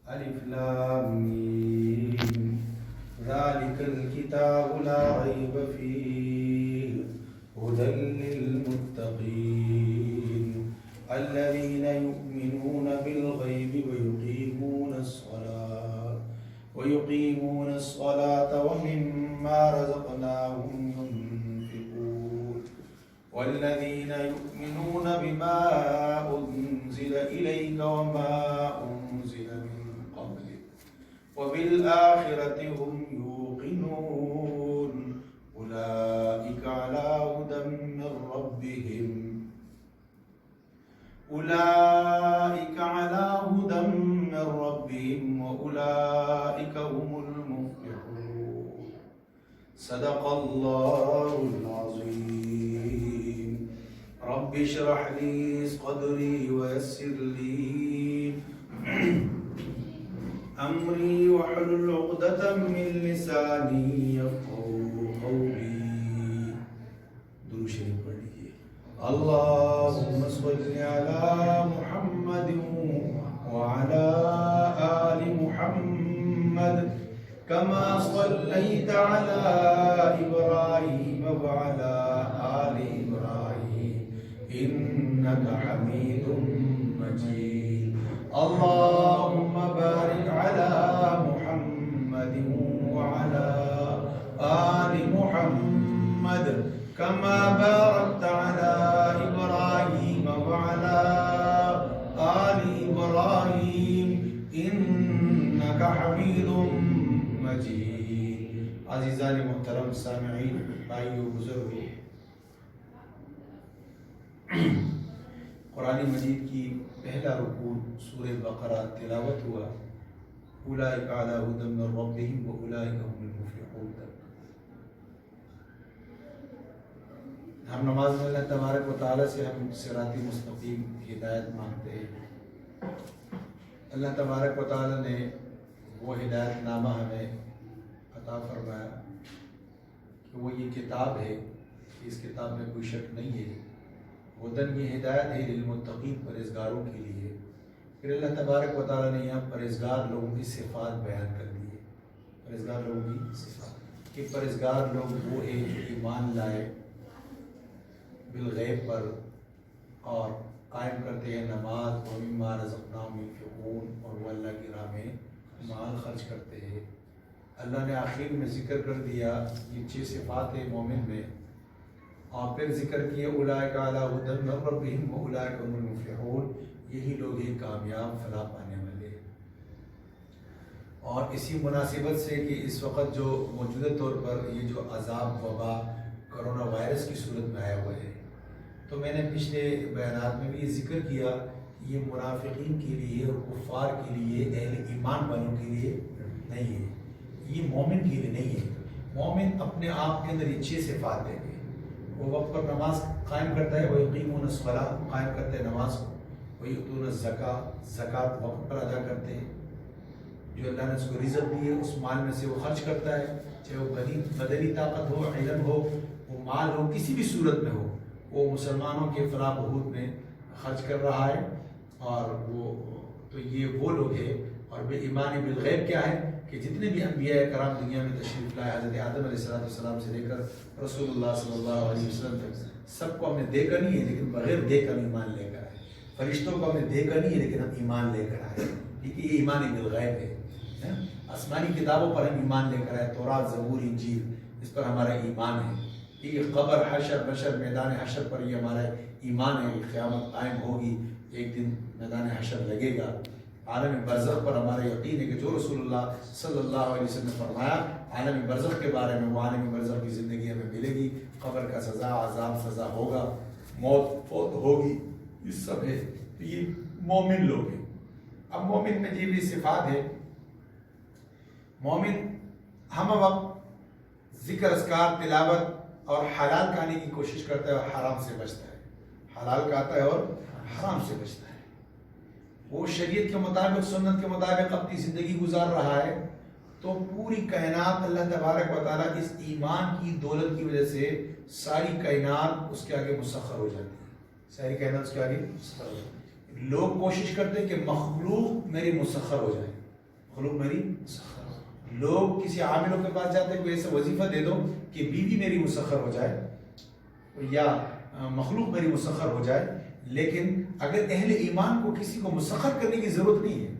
الف لام میم ذلك الكتاب لا ريب فيه هدى للمتقين الذين يؤمنون بالغيب ويقيمون الصلاة ومما رزقناهم ينفقون والذين يؤمنون بما أنزل إليك وما أنزل من قبلك وبالآخرة هم يوقنون أولئك على هدى من ربهم وأولئك هم المفلحون صدق الله العظيم رب اشرح لي صدري ويسر لي أمري واحلل عقدة من لساني يفقهوا قولي درود شریف پڑھ لیجیے اللهم صل على محمد وعلى آل محمد كما صليت على إبراهيم وعلى آل إبراهيم إنك حميد مجيد اللهم بارك على محمد وعلى آل محمد كما باركت على إبراهيم وعلى آل إبراهيم إنك حميد مجيد عزیزان محترم سامعین بھائیو بزرگو قرآن مجید کی پہلا رکوع سورہ بقرہ تلاوت ہوا اولئک علی ھدی من ربہم واولئک هم المفلحون تک ہم نماز میں اللہ تبارک و تعالیٰ سے ہم صراط مستقیم ہدایت مانگتے ہیں اللہ تبارک و تعالیٰ نے وہ ہدایت نامہ ہمیں عطا فرمایا کہ وہ یہ کتاب ہے کہ اس کتاب میں کوئی شک نہیں ہے ہدن یہ ہدایت ہے للمتقین پرہیزگاروں کے لیے پھر اللہ تبارک و تعالیٰ نے یہاں پرہیزگار لوگوں کی صفات بیان کر دی ہے پرہیزگار لوگوں کی صفات کہ پرہیزگار لوگ وہ ہیں جو ایمان لائے بالغیب پر اور قائم کرتے ہیں نماز ومما رزقناہم ينفقون اور وہ اللہ کی راہ میں مال خرچ کرتے ہیں اللہ نے آخر میں ذکر کر دیا یہ 6 صفات ہیں مومن میں اور پھر ذکر کیا اولئک علی ھدی من ربہم واولئک هم المفلحون یہی لوگ ہیں کامیاب فلاح پانے والے اور اسی مناسبت سے کہ اس وقت جو موجودہ طور پر یہ جو عذاب وبا کرونا وائرس کی صورت میں آیا ہوا ہے تو میں نے پچھلے بیانات میں بھی یہ ذکر کیا یہ منافقین کے لیے اور کفار کے لیے اہل ایمان والوں کے لیے نہیں ہے یہ مومن کے لیے نہیں ہے مومن اپنے آپ کے اندر یہ 6 صفات دیں گے وہ وقت پر نماز قائم کرتا ہے وَيُقِيمُونَ الصَّلَاةَ قائم کرتے ہیں نماز کو وَيُؤْتُونَ الزَّكَاةَ زکوٰۃ وقت پر ادا کرتے ہیں جو اللہ نے اس کو رزق دی ہے اس مال میں سے وہ خرچ کرتا ہے چاہے وہ بدنی طاقت ہو علم ہو وہ مال ہو کسی بھی صورت میں ہو وہ مسلمانوں کے فلاح بہبود میں خرچ کر رہا ہے اور وہ تو یہ وہ لوگ ہیں اور بے ایمان بالغیب کیا ہے کہ جتنے بھی انبیاء کرام دنیا میں تشریف لائے حضرت آدم علیہ السلام سے لے کر رسول اللہ صلی اللہ علیہ وسلم تک سب کو ہم نے دیکھا نہیں ہے لیکن بغیر دیکھ کر ایمان لے کر آئے فرشتوں کو ہم نے دیکھا نہیں ہے لیکن ہم ایمان لے کر آئے کیونکہ یہ ایمان بالغیب ہے آسمانی کتابوں پر ہم ایمان لے کر آئے تورات زبور انجیل اس پر ہمارا ایمان ہے کہ قبر حشر بشر میدان حشر پر یہ ہمارا ایمان ہے قیامت قائم ہوگی ایک دن میدان حشر لگے گا عالم برزخ پر ہمارا یقین ہے کہ جو رسول اللہ صلی اللہ علیہ وسلم نے فرمایا عالم برزخ کے بارے میں وہ عالم برزخ کی زندگی ہمیں ملے گی قبر کا سزا عذاب سزا ہوگا موت فوت ہوگی یہ سب ہے تو یہ مومن لوگ ہیں اب مومن میں یہ بھی صفات ہے مومن ہم وقت ذکر اذکار تلاوت اور حلال کھانے کی کوشش کرتا ہے اور حرام سے بچتا ہے حلال کھاتا ہے اور حرام سے بچتا ہے وہ شریعت کے مطابق سنت کے مطابق اپنی زندگی گزار رہا ہے تو پوری کائنات اللہ تبارک و تعالیٰ اس ایمان کی دولت کی وجہ سے ساری کائنات اس کے آگے مسخر ہو جاتی ہے ساری کائنات اس کے آگے مسخر ہو جاتی ہے لوگ کوشش کرتے ہیں کہ مخلوق میری مسخر ہو جائے خلوق میری مسخر. لوگ کسی عاملوں کے پاس جاتے ہیں کوئی ایسا وظیفہ دے دو کہ بیوی میری مسخر ہو جائے یا مخلوق میری مسخر ہو جائے، لیکن اگر اہل ایمان کو کسی کو مسخر کرنے کی ضرورت نہیں ہے.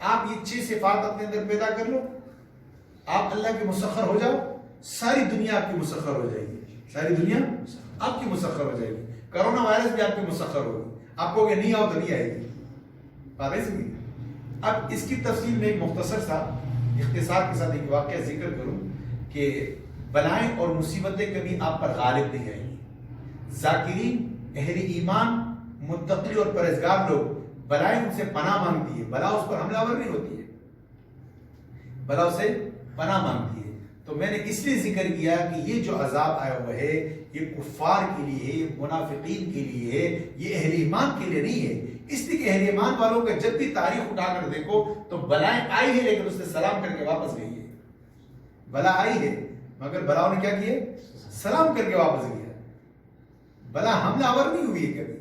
آپ یہ 6 صفات اپنے اندر پیدا کر لو، آپ اللہ کے مسخر ہو جاؤ، ساری دنیا آپ کی مسخر ہو جائے گی. ساری دنیا آپ کی مسخر ہو جائے گی. کرونا وائرس بھی آپ کی مسخر ہوگی. آپ کو کہ نہیں آؤ تو نہیں آئے گی. بات ہے سمجھی. اب اس کی تفصیل میں ایک مختصر سا اختصار کے ساتھ ایک واقعہ ذکر کروں کہ بلائیں اور مصیبتیں کبھی آپ پر غالب نہیں آئیں گی. ذاکرین، اہل ایمان، متقی اور پرہیزگار لوگ، بلائیں ان سے پناہ مانگتی ہے، بلا اس پر حملہ آور نہیں ہوتی ہے، بلا اسے پناہ مانگتی ہے. تو میں نے اس لیے ذکر کیا کہ یہ جو عذاب آیا ہوا ہے یہ کفار کے لیے ہے، یہ منافقین کے لیے ہے، یہ اہل ایمان کے لیے نہیں ہے. اس لیے کہ اہل ایمان والوں کا جب بھی تاریخ اٹھا کر دیکھو تو بلائیں آئی ہے لیکن اس نے سلام کر کے واپس گئی ہے. بلا آئی ہے مگر بلاؤں نے کیا کیا؟ سلام کر کے واپس گیا. بلا حملہ آور نہیں ہوئی ہے کبھی.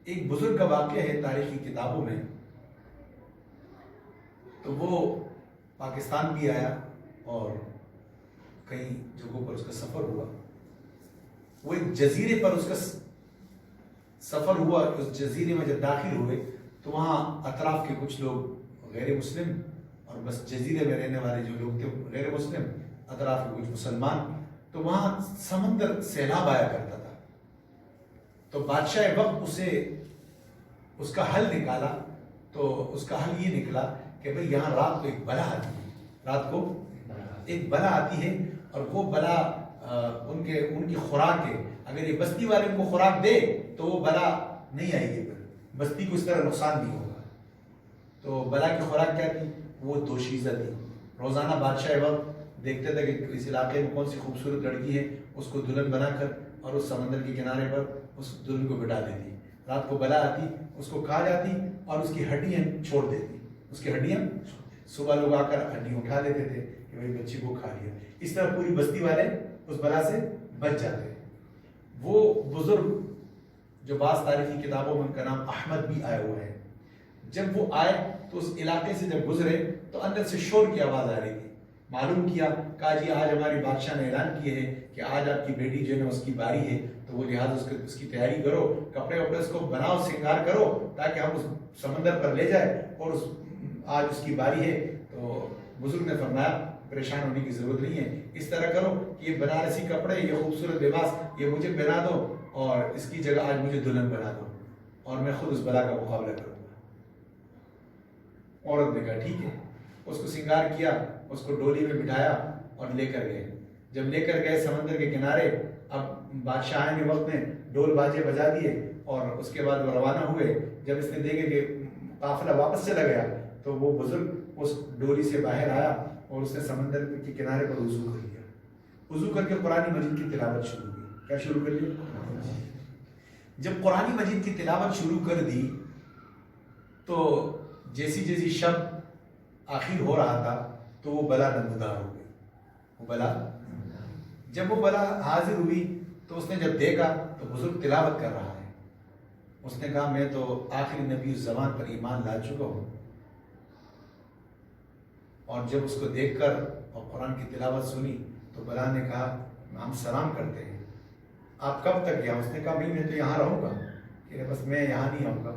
ایک بزرگ کا واقعہ ہے تاریخی کتابوں میں، تو وہ پاکستان بھی آیا اور کئی جگہوں پر اس کا سفر ہوا. وہ ایک جزیرے پر اس کا سفر ہوا. اس جزیرے میں جب داخل ہوئے تو وہاں اطراف کے کچھ لوگ غیر مسلم اور بس جزیرے میں رہنے والے جو لوگ تھے غیر مسلم، اطراف کے کچھ مسلمان. تو وہاں سمندر سیلاب آیا کرتا تھا. تو بادشاہ وقت اسے اس کا حل نکالا. تو اس کا حل یہ نکلا کہ بھئی یہاں رات کو ایک بلا آتی ہے، رات کو ایک بلا آتی ہے اور وہ بلا ان کی خوراک ہے. اگر یہ بستی والے ان کو خوراک دے تو وہ بلا نہیں آئے گی، بستی کو اس طرح نقصان نہیں ہوگا. تو بلا کی خوراک کیا تھی؟ وہ دوشیزہ تھی. روزانہ بادشاہ وقت دیکھتے تھے کہ اس علاقے میں کون سی خوبصورت لڑکی ہے، اس کو دلہن بنا کر اور اس سمندر کے کنارے پر اس دلہن کو بٹھا دیتی. رات کو بلا آتی، اس کو کھا جاتی اور اس کی ہڈیاں چھوڑ دیتی. اس کی ہڈیاں صبح لوگ آ کر ہڈیاں اٹھا لیتے تھے کہ بھائی بچی کو کھا لیا. اس طرح پوری بستی والے اس بلا سے بچ جاتے. وہ بزرگ جو بعض تاریخی کتابوں میں ان کا نام احمد بھی آیا ہوا ہے، جب وہ آئے تو اس علاقے سے جب گزرے تو اندر سے شور کی آواز آ رہی تھی. معلوم کیا، کہا جی آج ہماری بادشاہ نے اعلان کیے ہے کہ آج آپ کی بیٹی جو ہے اس کی باری ہے، تو وہ لہٰذا اس کی تیاری کرو، کپڑے وپڑے اس کو بناؤ، سنگار کرو تاکہ ہم اس سمندر پر لے جائیں اور آج اس کی باری ہے. تو بزرگ نے فرمایا پریشان ہونے کی ضرورت نہیں ہے، اس طرح کرو کہ یہ بنارسی کپڑے، یہ خوبصورت لباس یہ مجھے پہنا دو اور اس کی جگہ آج مجھے دلہن بنا دو اور میں خود اس بلا کا مقابلہ کروں گا. عورت نے کہا ٹھیک ہے. اس کو سنگار کیا، اس کو ڈولی میں بٹھایا اور لے کر گئے. جب لے کر گئے سمندر کے کنارے، اب بادشاہ نے وقت میں ڈول باجے بجا دیے اور اس کے بعد وہ روانہ ہوئے. جب اس نے دیکھے کہ قافلہ واپس چلا گیا تو وہ بزرگ اس ڈولی سے باہر آیا اور اس نے سمندر کے کنارے پر وضو کر لیا. وضو کر کے قرآن مجید کی تلاوت شروع کی. کیا شروع کر لیا؟ جب قرآن مجید کی تلاوت شروع کر دی تو جیسی جیسی شب آخر ہو رہا تھا تو وہ بلا نمودار ہو گئی. وہ بلا جب وہ بلا حاضر ہوئی تو اس نے جب دیکھا تو بزرگ تلاوت کر رہا ہے. اس نے کہا میں تو آخری نبی اس زمان پر ایمان لا چکا ہوں. اور جب اس کو دیکھ کر اور قرآن کی تلاوت سنی تو بلا نے کہا ہم سلام کرتے ہیں، آپ کب تک یہاں؟ اس نے کہا میں تو یہاں رہوں گا، کہ بس میں یہاں نہیں آؤں گا،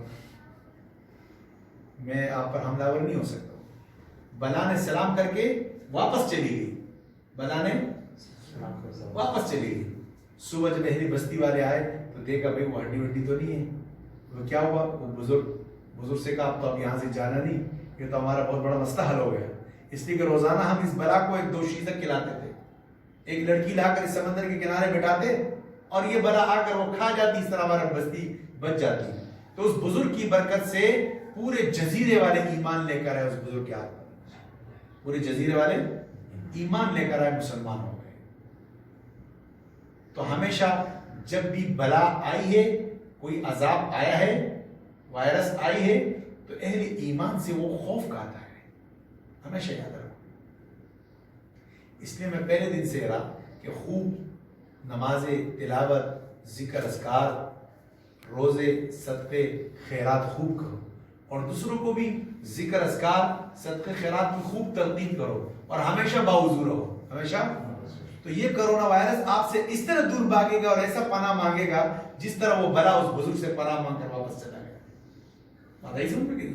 میں آپ پر حملہ آور نہیں ہو سکتا. بلا نے سلام کر کے واپس چلی گئی. بلا نے واپس چلی گئی. صبح جب اہلی بستی والے آئے تو دیکھا بھائی وہ ہڈی وڈی تو نہیں ہے. وہ کیا ہوا؟ وہ بزرگ سے کہا اب یہاں سے جانا نہیں، یہ تو ہمارا بہت بڑا مسئلہ حل ہو گیا. اس لیے کہ روزانہ ہم اس بلا کو ایک دوشیزہ کھلاتے تھے، ایک لڑکی لا کر اس سمندر کے کنارے بٹھاتے اور یہ بلا آ کر وہ کھا جاتی، اس طرح ہمارا بستی بچ جاتی. تو اس بزرگ کی برکت سے پورے جزیرے والے ایمان لے کر آئے. اس بزرگ کے ہاتھ پورے جزیرے والے ایمان لے کر آئے، مسلمان ہو گئے. تو ہمیشہ جب بھی بلا آئی ہے، کوئی عذاب آیا ہے، وائرس آئی ہے، تو اہل ایمان سے وہ خوف کھاتا ہے. ہمیشہ یاد رکھو. اس لیے میں پہلے دن سے رہا کہ خوب نماز تلاوت، ذکر اذکار، روزے صدقے خیرات خوب کرو، اور دوسروں کو بھی ذکر اذکار صدقے خیرات کی خوب تلقین کرو، اور ہمیشہ باوضو رہو، ہمیشہ۔ تو یہ کرونا وائرس آپ سے اس طرح دور بھاگے گا اور ایسا پناہ مانگے گا جس طرح وہ بلا اس بزرگ سے پناہ مانگ کر واپس چلا گیا۔ بات آئی سمجھ میں؟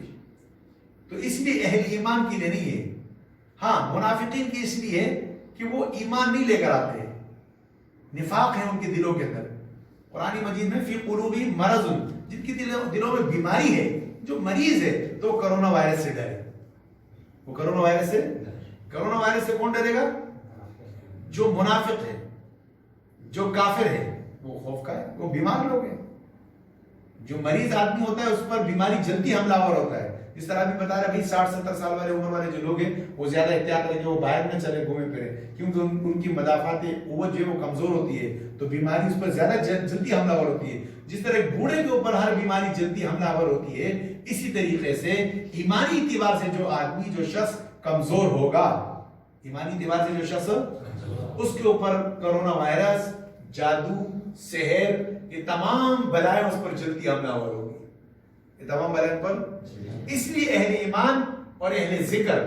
تو اس لیے اہل ایمان کے لیے نہیں ہے، ہاں منافقین کی اس لیے کہ وہ ایمان نہیں لے کر آتے ہیں، نفاق ہے ان کے دلوں کے اندر۔ قرآن مجید میں فی قلوبہم مرض، جن کے دلوں میں بیماری ہے، جو مریض ہے تو کرونا وائرس سے ڈرے۔ وہ کرونا وائرس سے کون ڈرے گا؟ جو منافق ہے، جو کافر ہے، وہ خوف کا ہے، وہ بیمار لوگ ہیں۔ جو مریض آدمی ہوتا ہے اس پر بیماری جلدی حملہ آور ہوتا ہے، جس طرح ابھی بتا رہے بھائی 60-70 سال والے عمر والے جو لوگ ہیں وہ زیادہ احتیاط کریں کہ وہ باہر نہ چلے گھومے پھرے، کیونکہ ان کی مدافعاتی قوت جو ہے وہ کمزور ہوتی ہے، تو بیماری اس پر زیادہ جلدی حملہ آور ہوتی ہے۔ جس طرح ایک بوڑھے کے اوپر ہر بیماری جلدی حملہ آور ہوتی ہے، اسی طریقے سے ایمانی اعتبار سے جو آدمی، جو شخص کمزور ہوگا، ایمانی اعتبار سے جو شخص، اس کے اوپر کرونا وائرس، جادو، سحر، یہ تمام بلائیں اس پر جلدی حملہ آور ہوگی، یہ تمام بلائیں پر۔ اس لیے اہل ایمان اور اہل ذکر،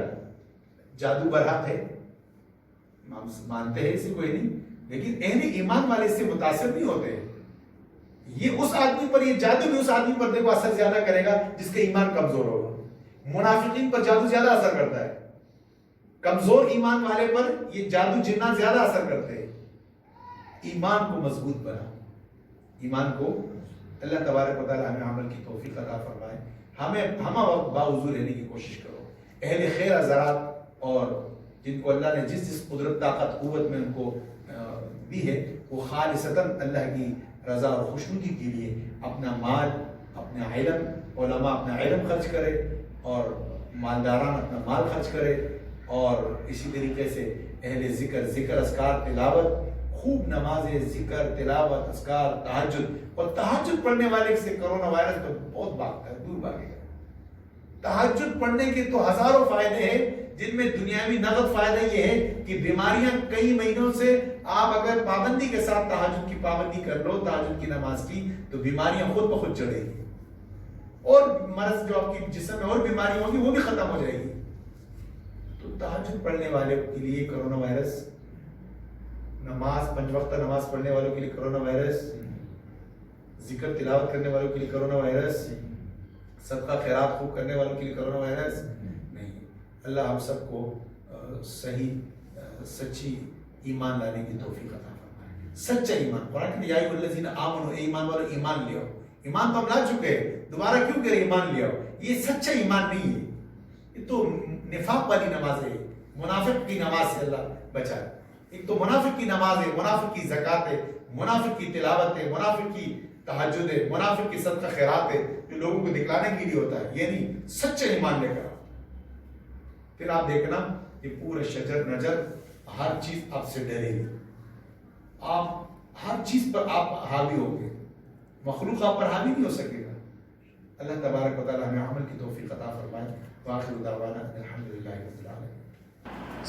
جادو برحق ہے، مانتے ہیں اسے کوئی نہیں، لیکن اہل ایمان والے اس سے متاثر نہیں ہوتے۔ یہ اس آدمی پر، یہ جادو بھی اس آدمی پر دیکھو اثر زیادہ کرے گا جس کا ایمان کمزور ہوگا۔ منافقین پر جادو زیادہ اثر کرتا ہے، کمزور ایمان والے پر یہ جادو جنات زیادہ اثر کرتے ہیں۔ ایمان کو مضبوط بنا، ایمان کو اللہ تبارک و تعالی ہمیں عمل کی توفیق عطا فرمائے۔ ہم وقت باوضو رہنے کی کوشش کرو۔ اہل خیر حضرات اور جن کو اللہ نے جس قدرت طاقت قوت میں ان کو دی ہے، وہ خالصتاً اللہ کی رضا اور خوشنودی کے لیے اپنا مال، اپنا علم، علماء اپنا علم خرچ کرے، اور مالداران اپنا مال خرچ کرے، اور اسی طریقے سے اہل ذکر اذکار تلاوت، خوب نمازیں، ذکر تلاوت اذکار، تہجد، اور تہجد پڑھنے والے سے کرونا وائرس تو بہت بھاگتا ہے، دور بھاگے گا۔ تہجد پڑھنے کے تو ہزاروں فائدے ہیں، جن میں دنیاوی نقد فائدہ یہ ہے کہ بیماریاں کئی مہینوں سے آپ اگر پابندی کے ساتھ تہجد کی پابندی کر لو، تہجد کی نماز کی، تو بیماریاں خود بخود چڑھے گی، اور مرض جو آپ کی جسم میں اور بیماری ہوگی وہ بھی ختم ہو جائے گی۔ تو تہجد پڑھنے والے کے لیے کرونا وائرس، نماز 5 وقت نماز پڑھنے والوں کے لیے کرونا وائرس، ذکر تلاوت کرنے والوں کے لیے کرونا وائرس، صدقہ خیرات خوب کرنے والوں کے لیے کرونا وائرس نہیں۔ اللہ ہم سب کو صحیح سچی ایمان لانے کی توفیق عطا فرمائے۔ سچا ایمان، قرآن یا ایھا الذین آمنوا، اے ایمان والو ایمان لے آؤ۔ ایمان تو ہم لا چکے ہیں، دوبارہ کیوں کرے ایمان لے آؤ؟ یہ سچا ایمان نہیں ہے، یہ تو نفاق والی نماز ہے، منافق کی نماز سے اللہ بچائے۔ ایک تو منافق کی نماز ہے، منافق کی زکوٰۃ ہے، منافق کی تلاوت ہے، منافق کی تہجد ہے، منافق کی صدقہ خیرات ہے، جو لوگوں کو دکھلانے کے لیے ہوتا ہے، یہ نہیں، سچا ایمان لے کر آؤ۔ پھر آپ دیکھنا یہ پورا شجر نجر ہر چیز آپ سے ڈرے گی، آپ ہر چیز پر آپ حاوی ہوں گے، مخلوق آپ پر حاوی نہیں ہو سکے گا۔ اللہ تبارک و تعالی ہمیں عمل کی توفیق عطا فرمائے۔ وآخر دعوانا الحمدللہ رب العالمین۔